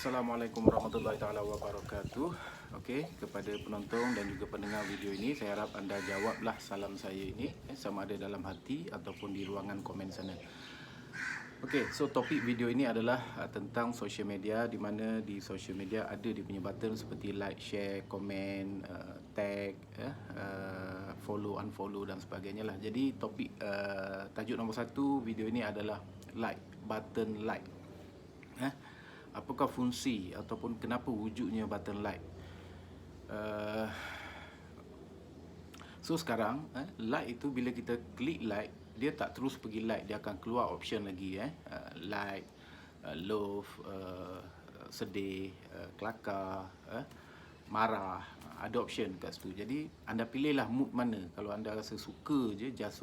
Assalamualaikum warahmatullahi taala wabarakatuh. Okey, kepada penonton dan juga pendengar video ini, saya harap anda jawablah salam saya ini sama ada dalam hati ataupun di ruangan komen sana. Okey, so topik video ini adalah tentang social media, di mana di social media ada dia punya button seperti like, share, komen, tag, follow, unfollow dan sebagainya lah. Jadi topik tajuk nombor 1 video ini adalah like, button like. Apakah fungsi ataupun kenapa wujudnya button like? So sekarang like itu bila kita klik like, dia tak terus pergi like, dia akan keluar option lagi like, love, sedih, kelakar, marah, ada option kat situ. Jadi anda pilihlah mood mana. Kalau anda rasa suka je, just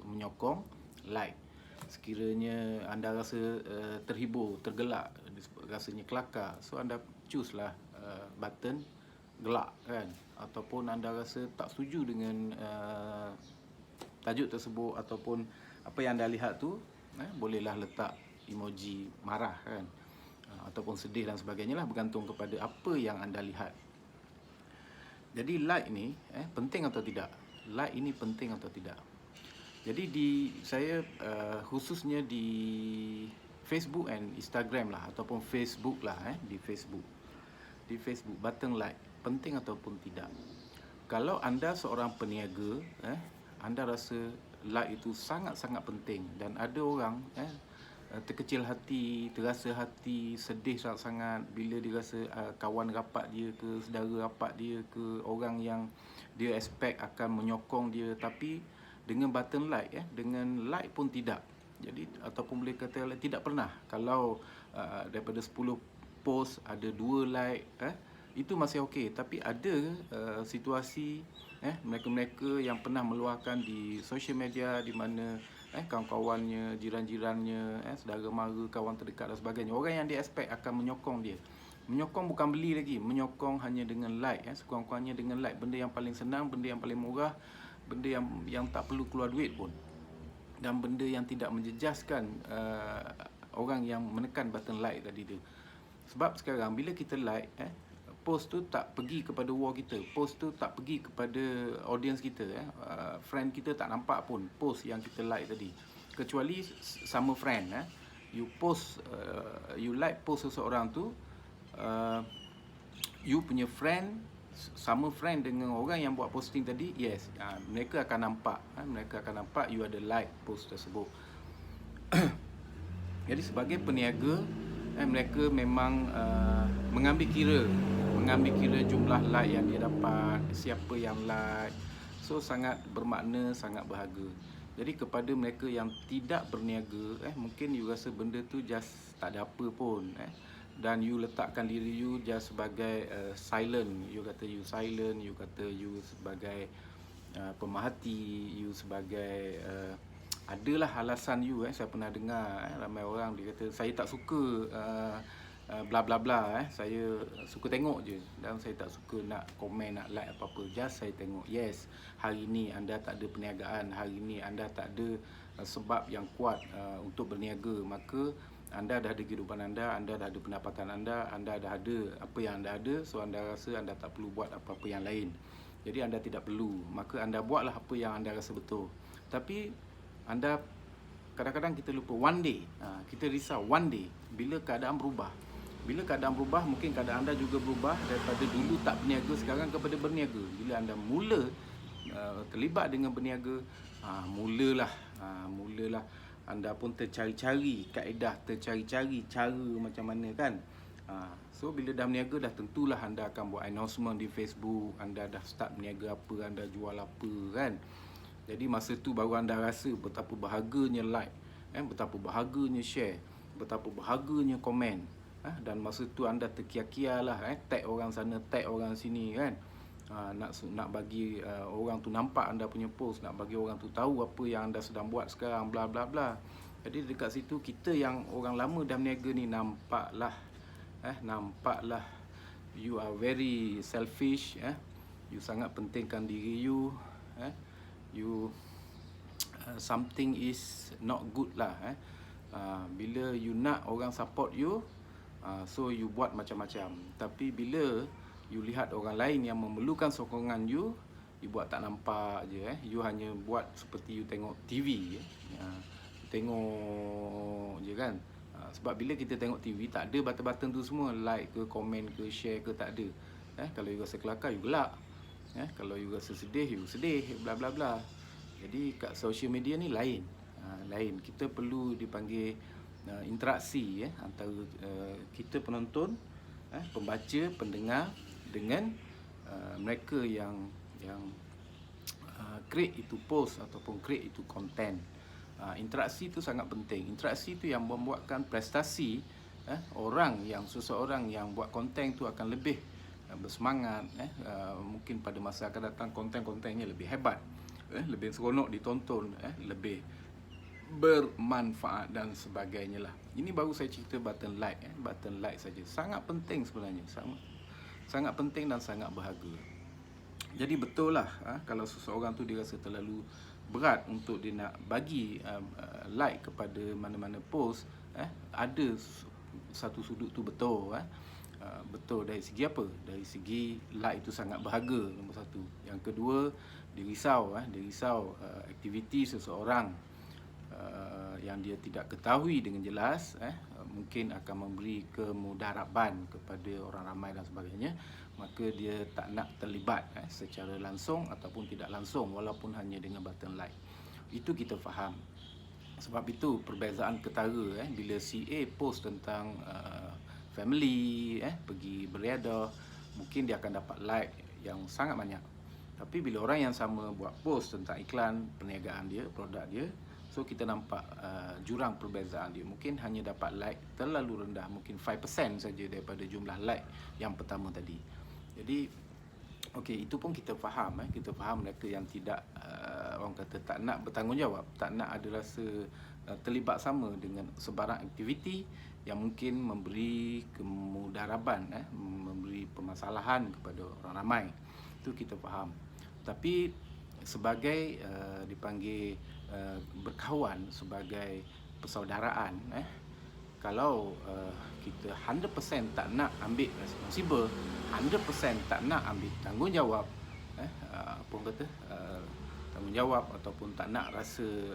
menyokong, like. Sekiranya anda rasa terhibur, tergelak, rasanya kelakar, so anda choose lah button gelak kan. Ataupun anda rasa tak setuju dengan tajuk tersebut ataupun apa yang anda lihat tu, bolehlah letak emoji marah kan, ataupun sedih dan sebagainya lah, bergantung kepada apa yang anda lihat. Jadi like ni penting atau tidak? Like ini penting atau tidak? Jadi saya khususnya di Facebook and Instagram lah, ataupun Facebook lah, di Facebook button like penting ataupun tidak. Kalau anda seorang peniaga, anda rasa like itu sangat-sangat penting, dan ada orang terkecil hati, terasa hati, sedih sangat-sangat bila dia rasa kawan rapat dia ke, saudara rapat dia ke, orang yang dia expect akan menyokong dia, tapi dengan button like, dengan like pun tidak. Jadi ataupun boleh kata tidak pernah. Kalau daripada 10 post ada 2 like, itu masih okey. Tapi ada situasi mereka-mereka yang pernah meluahkan di social media, di mana kawan-kawannya, jiran-jirannya, saudara mara, kawan terdekat dan sebagainya, orang yang dia expect akan menyokong dia. Menyokong bukan beli lagi, menyokong hanya dengan like, sekurang-kurangnya dengan like. Benda yang paling senang, benda yang paling murah, benda yang tak perlu keluar duit pun, dan benda yang tidak menjejaskan orang yang menekan button like tadi tu. Sebab sekarang bila kita like, post tu tak pergi kepada wall kita, post tu tak pergi kepada audience kita, friend kita tak nampak pun post yang kita like tadi, kecuali sama friend. You post, you like post seseorang tu, you punya friend sama friend dengan orang yang buat posting tadi, yes, mereka akan nampak, you ada like post tersebut. Jadi sebagai peniaga, mereka memang mengambil kira jumlah like yang dia dapat, siapa yang like. So sangat bermakna, sangat berharga. Jadi kepada mereka yang tidak berniaga, mungkin you rasa benda tu just tak ada apa pun, dan you letakkan diri you just sebagai silent. You kata you silent, you kata you sebagai pemerhati, you sebagai adalah alasan you. Saya pernah dengar ramai orang dia kata saya tak suka bla bla bla, saya suka tengok je, dan saya tak suka nak komen, nak like apa-apa, just saya tengok. Yes, hari ni anda tak ada perniagaan, hari ni anda tak ada sebab yang kuat untuk berniaga, maka anda dah ada kehidupan anda dah ada pendapatan anda dah ada apa yang anda ada. So anda rasa anda tak perlu buat apa-apa yang lain. Jadi anda tidak perlu, maka anda buatlah apa yang anda rasa betul. Tapi anda, kadang-kadang kita lupa, one day, kita risau one day bila keadaan berubah. Bila keadaan berubah, mungkin keadaan anda juga berubah, daripada dulu tak berniaga sekarang kepada berniaga. Bila anda mula terlibat dengan berniaga, mulalah anda pun tercari-cari kaedah, tercari-cari cara macam mana kan. So bila dah berniaga, dah tentulah anda akan buat announcement di Facebook, anda dah start berniaga apa, anda jual apa kan. Jadi masa tu baru anda rasa betapa berharganya like, betapa berharganya share, betapa berharganya komen. Dan masa tu anda terkia-kia lah, tag orang sana, tag orang sini kan. Nak bagi orang tu nampak anda punya post, nak bagi orang tu tahu apa yang anda sedang buat sekarang, bla bla bla. Jadi dekat situ kita yang orang lama dah berniaga ni nampaklah you are very selfish, you sangat pentingkan diri you, you something is not good lah. Bila you nak orang support you, So you buat macam-macam. Tapi bila you lihat orang lain yang memerlukan sokongan you buat tak nampak je. You hanya buat seperti you tengok TV. Tengok je kan. Sebab bila kita tengok TV, tak ada button-button tu semua, like ke, komen ke, share ke, tak ada. Kalau you rasa kelakar, you gelak. Kalau you rasa sedih, you sedih, bla bla bla. Jadi kat social media ni lain. Lain. Kita perlu dipanggil interaksi antara kita penonton, pembaca, pendengar dengan mereka yang create itu post ataupun create itu content. Interaksi itu sangat penting. Interaksi itu yang membuatkan prestasi seseorang yang buat konten tu akan lebih bersemangat. Mungkin pada masa akan datang konten-kontennya lebih hebat, lebih seronok ditonton, lebih bermanfaat dan sebagainya lah. Ini baru saya cerita button like. Button like saja sangat penting sebenarnya, sangat penting dan sangat berharga. Jadi betul lah, kalau seseorang tu dia rasa terlalu berat untuk dia nak bagi like kepada mana-mana post, ada satu sudut tu betul. Betul dari segi apa? Dari segi like itu sangat berharga, nombor satu. Yang kedua, dia risau aktiviti seseorang yang dia tidak ketahui dengan jelas, mungkin akan memberi kemudaratan kepada orang ramai dan sebagainya, maka dia tak nak terlibat secara langsung ataupun tidak langsung, walaupun hanya dengan button like. Itu kita faham. Sebab itu perbezaan ketara bila CA post tentang family, pergi beriadah, mungkin dia akan dapat like yang sangat banyak. Tapi bila orang yang sama buat post tentang iklan perniagaan dia, produk dia, so kita nampak jurang perbezaan dia. Mungkin hanya dapat like terlalu rendah, mungkin 5% saja daripada jumlah like yang pertama tadi. Jadi okey, itu pun kita faham. Kita faham mereka yang tidak orang kata tak nak bertanggungjawab, tak nak ada rasa terlibat sama dengan sebarang aktiviti yang mungkin memberi kemudaratan, memberi permasalahan kepada orang ramai. Itu kita faham. Tapi sebagai dipanggil berkawan, sebagai persaudaraan, kalau kita 100% tak nak ambil responsible, 100% tak nak ambil tanggungjawab, apa orang kata, tanggungjawab ataupun tak nak rasa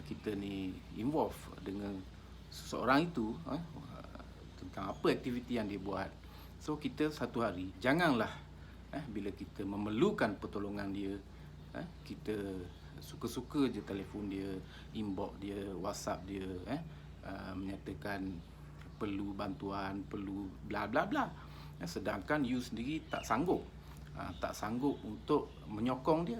kita ni involve dengan seseorang itu, tentang apa aktiviti yang dia buat. So kita satu hari, janganlah bila kita memerlukan pertolongan dia, kita suka-suka je telefon dia, inbox dia, WhatsApp dia, menyatakan perlu bantuan, perlu bla bla bla. Sedangkan you sendiri tak sanggup untuk menyokong dia,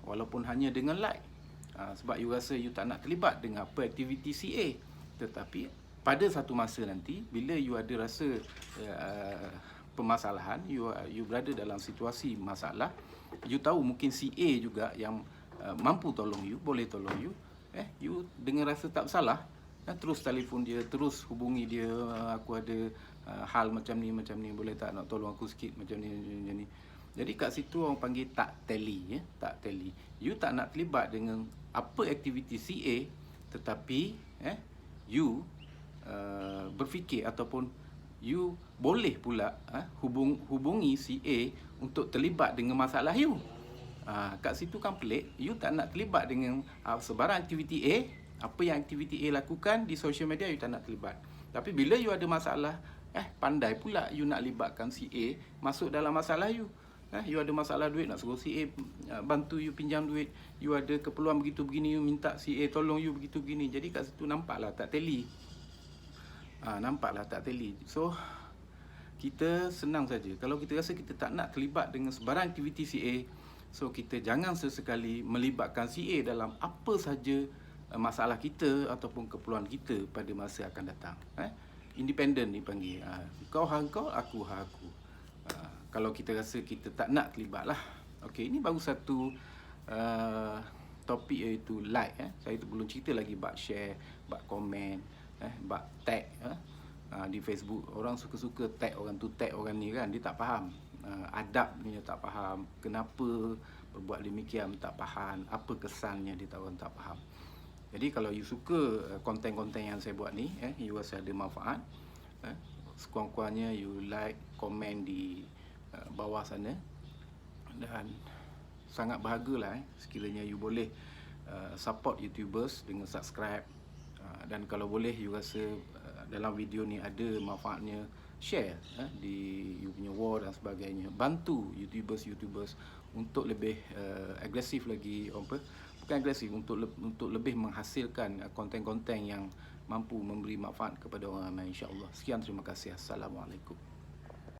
walaupun hanya dengan like. Sebab you rasa you tak nak terlibat dengan apa aktiviti CA. Tetapi pada satu masa nanti, bila you ada rasa permasalahan, you berada dalam situasi masalah, you tahu mungkin CA juga yang mampu tolong you, boleh tolong you, you dengan rasa tak bersalah, terus telefon dia, terus hubungi dia, aku ada hal macam ni, boleh tak nak tolong aku sikit macam ni. Jadi kat situ orang panggil tak tally, tak tally. You tak nak terlibat dengan apa aktiviti CA, tetapi you berfikir ataupun you boleh pula hubungi CA untuk terlibat dengan masalah you. Kat situ kan pelik. You tak nak terlibat dengan sebarang aktiviti A. Apa yang aktiviti A lakukan di social media, you tak nak terlibat. Tapi bila you ada masalah, pandai pula you nak libatkan CA masuk dalam masalah you. You ada masalah duit, nak suruh CA bantu you pinjam duit. You ada keperluan begitu begini, you minta CA tolong you begitu begini. Jadi kat situ nampaklah tak tally. So kita senang saja. Kalau kita rasa kita tak nak terlibat dengan sebarang aktiviti CA, so kita jangan sesekali melibatkan CA dalam apa saja masalah kita ataupun keperluan kita pada masa akan datang. Independent dipanggil. Kau hak kau, aku hak aku. Kalau kita rasa kita tak nak terlibat lah. Okey, ini baru satu topik, iaitu like. Saya tu belum cerita lagi bab share, bab komen, bab tag. Di Facebook orang suka-suka tag orang tu, tag orang ni kan. Dia tak faham adab ni, dia tak faham kenapa berbuat demikian, tak faham apa kesannya, dia tak, orang tak faham. Jadi kalau you suka konten-konten yang saya buat ni, you rasa ada manfaat, sekurang-kurangnya you like, komen di bawah sana. Dan sangat berhargalah sekiranya you boleh support YouTubers dengan subscribe. Dan kalau boleh you rasa dalam video ni ada manfaatnya, share di you punya wall dan sebagainya. Bantu YouTubers untuk lebih agresif lagi, bukan agresif, untuk lebih menghasilkan konten-konten yang mampu memberi manfaat kepada orang ramai, insya-Allah. Sekian, terima kasih. Assalamualaikum.